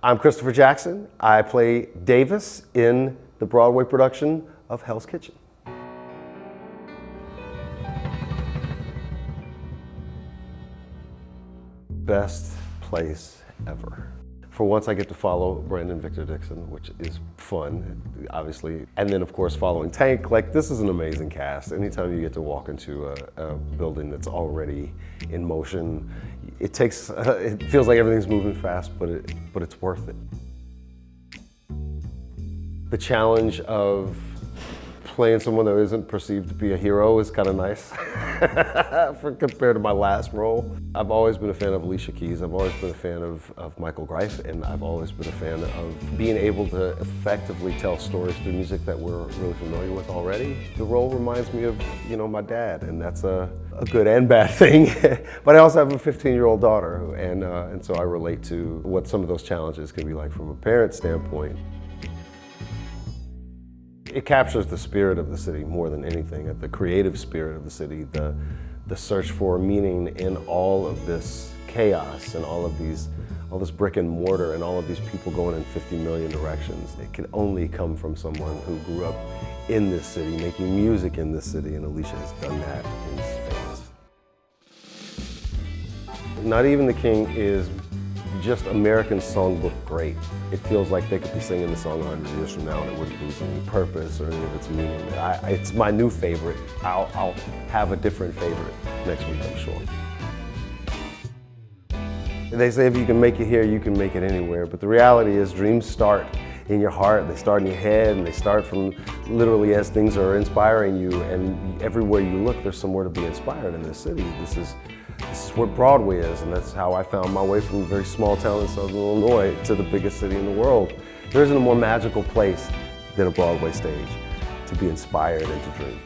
I'm Christopher Jackson. I play Davis in the Broadway production of Hell's Kitchen. Best place ever. For once, I get to follow Brandon Victor Dixon, which is fun, obviously. And then, of course, following Tank. Like, this is an amazing cast. Anytime you get to walk into a building that's already in motion, it feels like everything's moving fast, but it's worth it. The challenge of playing someone that isn't perceived to be a hero is kind of nice compared to my last role. I've always been a fan of Alicia Keys. I've always been a fan of Michael Greif, and I've always been a fan of being able to effectively tell stories through music that we're really familiar with already. The role reminds me of, my dad, and that's a good and bad thing. But I also have a 15-year-old daughter, and so I relate to what some of those challenges can be like from a parent standpoint. It captures the spirit of the city more than anything, the creative spirit of the city, the search for meaning in all of this chaos and all this brick and mortar and all of these people going in 50 million directions. It can only come from someone who grew up in this city, making music in this city, and Alicia has done that in spades. Not Even the King is just American songbook great. It feels like they could be singing the song 100 years from now and it wouldn't lose any purpose or any of its meaning. It's my new favorite. I'll have a different favorite next week, I'm sure. They say if you can make it here, you can make it anywhere. But the reality is dreams start in your heart, they start in your head, and they start from literally as things are inspiring you, and everywhere you look, there's somewhere to be inspired in this city. This is what Broadway is, and that's how I found my way from a very small town in Southern Illinois to the biggest city in the world. There isn't a more magical place than a Broadway stage to be inspired and to dream.